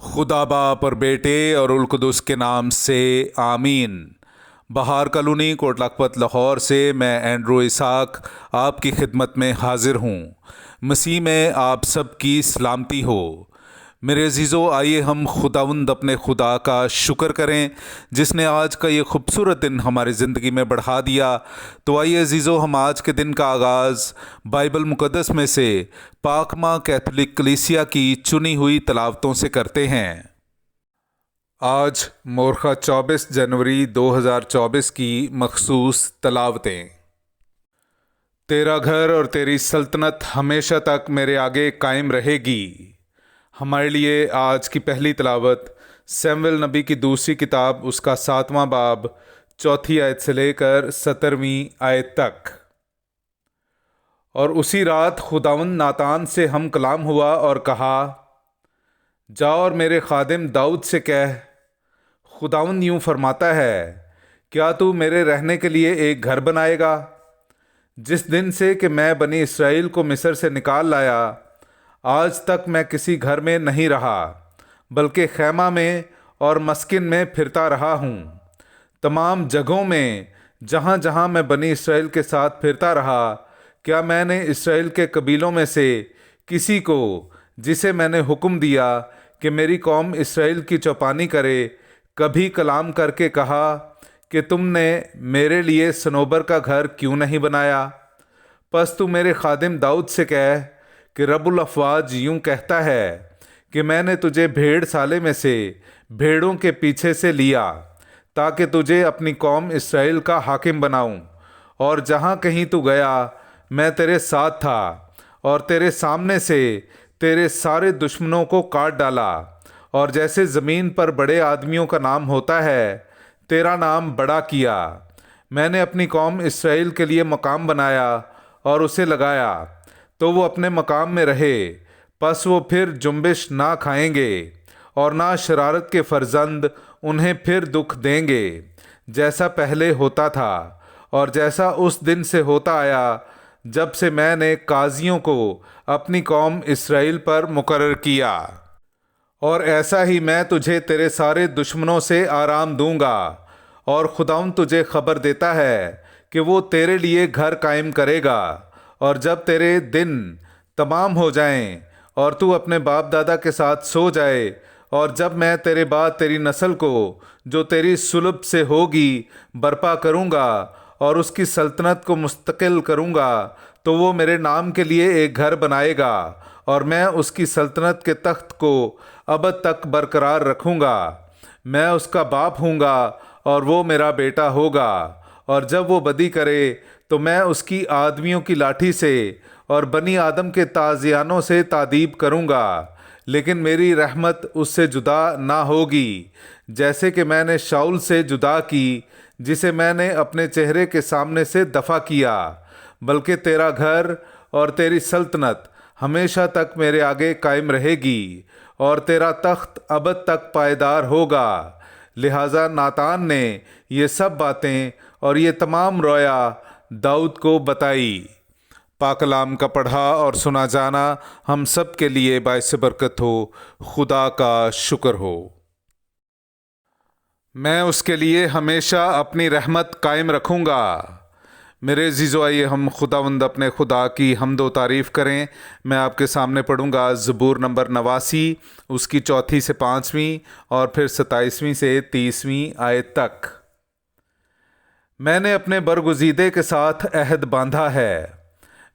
خدا باپ اور بیٹے اور القدس کے نام سے آمین۔ بہار کالونی کوٹ لکھپت لاہور سے میں اینڈرو اسحاق آپ کی خدمت میں حاضر ہوں۔ مسیح میں آپ سب کی سلامتی ہو۔ میرے عزیزو، آئیے ہم خداوند اپنے خدا کا شکر کریں جس نے آج کا یہ خوبصورت دن ہماری زندگی میں بڑھا دیا۔ تو آئیے عزیزو، ہم آج کے دن کا آغاز بائبل مقدس میں سے پاک ماں کیتھولک کلیسیا کی چنی ہوئی تلاوتوں سے کرتے ہیں۔ آج مورخہ 24 جنوری 2024 کی مخصوص تلاوتیں۔ تیرا گھر اور تیری سلطنت ہمیشہ تک میرے آگے قائم رہے گی۔ ہمارے لیے آج کی پہلی تلاوت سیموئیل نبی کی دوسری کتاب، اس کا 7واں باب، 4 آیت سے لے کر 17 آیت تک۔ اور اسی رات خداوند ناتان سے ہم کلام ہوا اور کہا، جا اور میرے خادم داؤد سے کہہ، خداوند یوں فرماتا ہے، کیا تو میرے رہنے کے لیے ایک گھر بنائے گا؟ جس دن سے کہ میں بنی اسرائیل کو مصر سے نکال لایا، آج تک میں کسی گھر میں نہیں رہا، بلکہ خیمہ میں اور مسکن میں پھرتا رہا ہوں۔ تمام جگہوں میں جہاں جہاں میں بنی اسرائیل کے ساتھ پھرتا رہا، کیا میں نے اسرائیل کے قبیلوں میں سے کسی کو، جسے میں نے حکم دیا کہ میری قوم اسرائیل کی چوپانی کرے، کبھی کلام کر کے کہا کہ تم نے میرے لیے صنوبر کا گھر کیوں نہیں بنایا؟ پس تو میرے خادم داؤد سے کہہ کہ رب الافواج یوں کہتا ہے کہ میں نے تجھے بھیڑ سالے میں سے بھیڑوں کے پیچھے سے لیا، تاکہ تجھے اپنی قوم اسرائیل کا حاکم بناؤں، اور جہاں کہیں تو گیا میں تیرے ساتھ تھا، اور تیرے سامنے سے تیرے سارے دشمنوں کو کاٹ ڈالا، اور جیسے زمین پر بڑے آدمیوں کا نام ہوتا ہے، تیرا نام بڑا کیا۔ میں نے اپنی قوم اسرائیل کے لیے مقام بنایا اور اسے لگایا، تو وہ اپنے مقام میں رہے، پس وہ پھر جنبش نہ کھائیں گے، اور نہ شرارت کے فرزند انہیں پھر دکھ دیں گے، جیسا پہلے ہوتا تھا، اور جیسا اس دن سے ہوتا آیا جب سے میں نے قاضیوں کو اپنی قوم اسرائیل پر مقرر کیا۔ اور ایسا ہی میں تجھے تیرے سارے دشمنوں سے آرام دوں گا۔ اور خداوند تجھے خبر دیتا ہے کہ وہ تیرے لیے گھر قائم کرے گا، اور جب تیرے دن تمام ہو جائیں اور تو اپنے باپ دادا کے ساتھ سو جائے، اور جب میں تیرے بعد تیری نسل کو جو تیری صلب سے ہوگی برپا کروں گا اور اس کی سلطنت کو مستقل کروں گا، تو وہ میرے نام کے لیے ایک گھر بنائے گا، اور میں اس کی سلطنت کے تخت کو ابد تک برقرار رکھوں گا۔ میں اس کا باپ ہوں گا اور وہ میرا بیٹا ہوگا، اور جب وہ بدی کرے تو میں اس کی آدمیوں کی لاٹھی سے اور بنی آدم کے تازیانوں سے تادیب کروں گا، لیکن میری رحمت اس سے جدا نہ ہوگی، جیسے کہ میں نے شاؤل سے جدا کی، جسے میں نے اپنے چہرے کے سامنے سے دفع کیا، بلکہ تیرا گھر اور تیری سلطنت ہمیشہ تک میرے آگے قائم رہے گی، اور تیرا تخت ابد تک پائیدار ہوگا۔ لہٰذا ناتان نے یہ سب باتیں اور یہ تمام رویا داؤد کو بتائی۔ پاک کلام کا پڑھا اور سنا جانا ہم سب کے لیے باعث برکت ہو۔ خدا کا شکر ہو۔ میں اس کے لیے ہمیشہ اپنی رحمت قائم رکھوں گا۔ میرے عزیزو، آئیے ہم خداوند اپنے خدا کی حمد و تعریف کریں۔ میں آپ کے سامنے پڑھوں گا زبور نمبر 89، اس کی 4 سے 5 اور پھر 27 سے 30 آیت تک۔ میں نے اپنے برگزیدے کے ساتھ عہد باندھا ہے،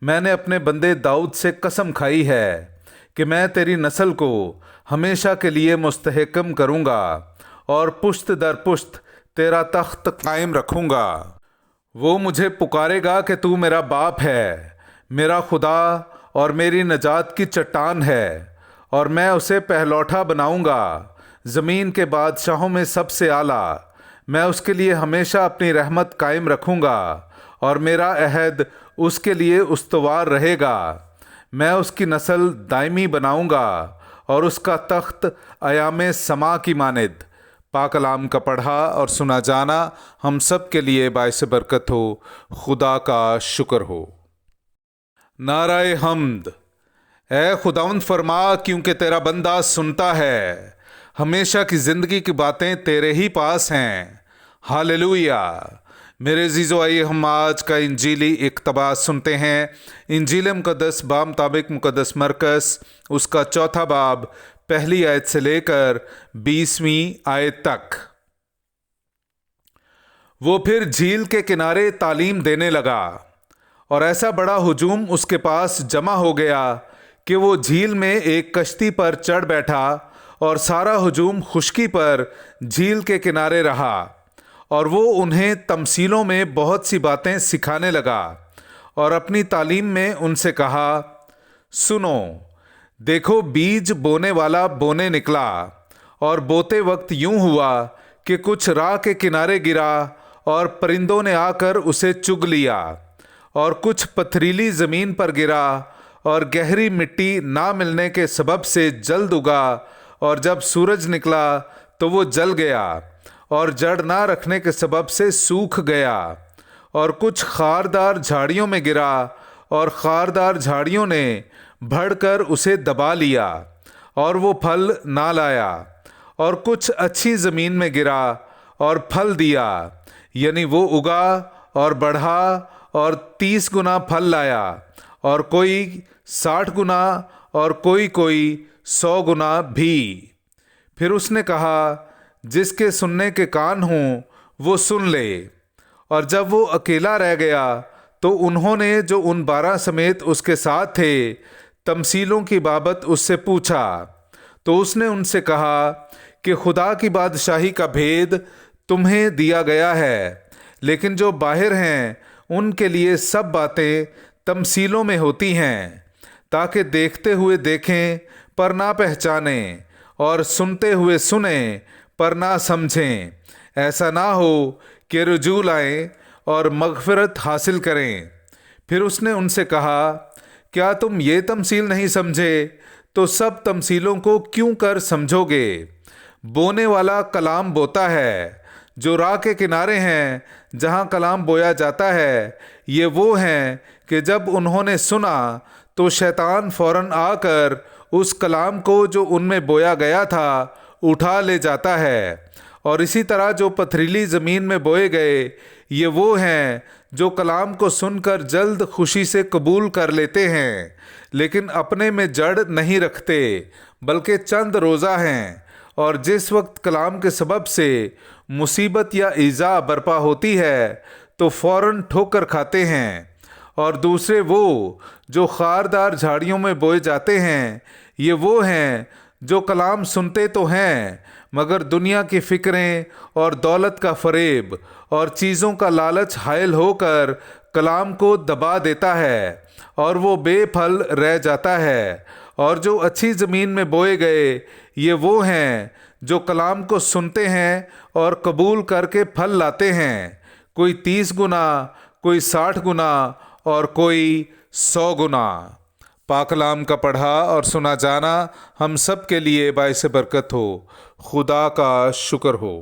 میں نے اپنے بندے داؤد سے قسم کھائی ہے کہ میں تیری نسل کو ہمیشہ کے لیے مستحکم کروں گا، اور پشت در پشت تیرا تخت قائم رکھوں گا۔ وہ مجھے پکارے گا کہ تو میرا باپ ہے، میرا خدا اور میری نجات کی چٹان ہے، اور میں اسے پہلوٹا بناؤں گا، زمین کے بادشاہوں میں سب سے اعلیٰ۔ میں اس کے لیے ہمیشہ اپنی رحمت قائم رکھوں گا، اور میرا عہد اس کے لیے استوار رہے گا۔ میں اس کی نسل دائمی بناؤں گا، اور اس کا تخت ایام سما کی مانند۔ پاک کلام کا پڑھا اور سنا جانا ہم سب کے لیے باعث برکت ہو۔ خدا کا شکر ہو۔ نعرہ حمد۔ اے خداوند فرما، کیونکہ تیرا بندہ سنتا ہے۔ ہمیشہ کی زندگی کی باتیں تیرے ہی پاس ہیں۔ ہاللویا۔ میرے عزیزو، آئیے ہم آج کا انجیلی اقتباس سنتے ہیں۔ انجیل مقدس بامطابق مقدس مرکز، اس کا 4 باب، پہلی آیت سے لے کر 20ویں آیت تک۔ وہ پھر جھیل کے کنارے تعلیم دینے لگا، اور ایسا بڑا ہجوم اس کے پاس جمع ہو گیا کہ وہ جھیل میں ایک کشتی پر چڑھ بیٹھا، اور سارا ہجوم خشکی پر جھیل کے کنارے رہا، اور وہ انہیں تمثیلوں میں بہت سی باتیں سکھانے لگا، اور اپنی تعلیم میں ان سے کہا، سنو، دیکھو، بیج بونے والا بونے نکلا، اور بوتے وقت یوں ہوا کہ کچھ راہ کے کنارے گرا، اور پرندوں نے آ کر اسے چگ لیا، اور کچھ پتھریلی زمین پر گرا، اور گہری مٹی نہ ملنے کے سبب سے جلد اگا، اور جب سورج نکلا تو وہ جل گیا، اور جڑ نہ رکھنے کے سبب سے سوکھ گیا، اور کچھ خاردار جھاڑیوں میں گرا، اور خاردار جھاڑیوں نے بڑھ کر اسے دبا لیا، اور وہ پھل نہ لایا، اور کچھ اچھی زمین میں گرا اور پھل دیا، یعنی وہ اگا اور بڑھا اور 30 گنا پھل لایا، اور کوئی 60 گنا اور کوئی 100 گنا بھی۔ پھر اس نے کہا، جس کے سننے کے کان ہوں وہ سن لے۔ اور جب وہ اکیلا رہ گیا تو انہوں نے جو ان 12 سمیت اس کے ساتھ تھے تمثیلوں کی بابت اس سے پوچھا، تو اس نے ان سے کہا کہ خدا کی بادشاہی کا بھید تمہیں دیا گیا ہے، لیکن جو باہر ہیں ان کے لیے سب باتیں تمثیلوں میں ہوتی ہیں، تاکہ دیکھتے ہوئے دیکھیں پر نہ پہچانیں، اور سنتے ہوئے سنیں پر نہ سمجھیں، ایسا نہ ہو کہ رجوع لائیں اور مغفرت حاصل کریں۔ پھر اس نے ان سے کہا، کیا تم یہ تمثیل نہیں سمجھے تو سب تمثیلوں کو کیوں کر سمجھو گے؟ بونے والا کلام بوتا ہے، جو راہ کے کنارے ہیں جہاں کلام بویا جاتا ہے، یہ وہ ہیں کہ جب انہوں نے سنا تو شیطان فوراً آ کر اس کلام کو جو ان میں بویا گیا تھا اٹھا لے جاتا ہے۔ اور اسی طرح جو پتھریلی زمین میں بوئے گئے، یہ وہ ہیں جو کلام کو سن کر جلد خوشی سے قبول کر لیتے ہیں، لیکن اپنے میں جڑ نہیں رکھتے، بلکہ چند روزہ ہیں، اور جس وقت کلام کے سبب سے مصیبت یا ایذا برپا ہوتی ہے تو فوراً ٹھوکر کھاتے ہیں۔ اور دوسرے وہ جو خاردار جھاڑیوں میں بوئے جاتے ہیں، یہ وہ ہیں جو کلام سنتے تو ہیں، مگر دنیا کی فکریں اور دولت کا فریب اور چیزوں کا لالچ حائل ہو کر کلام کو دبا دیتا ہے، اور وہ بے پھل رہ جاتا ہے۔ اور جو اچھی زمین میں بوئے گئے، یہ وہ ہیں جو کلام کو سنتے ہیں اور قبول کر کے پھل لاتے ہیں، کوئی 30 گنا، کوئی 60 گنا اور کوئی 100 گنا۔ پاک کلام کا پڑھا اور سنا جانا ہم سب کے لیے باعث برکت ہو۔ خدا کا شکر ہو۔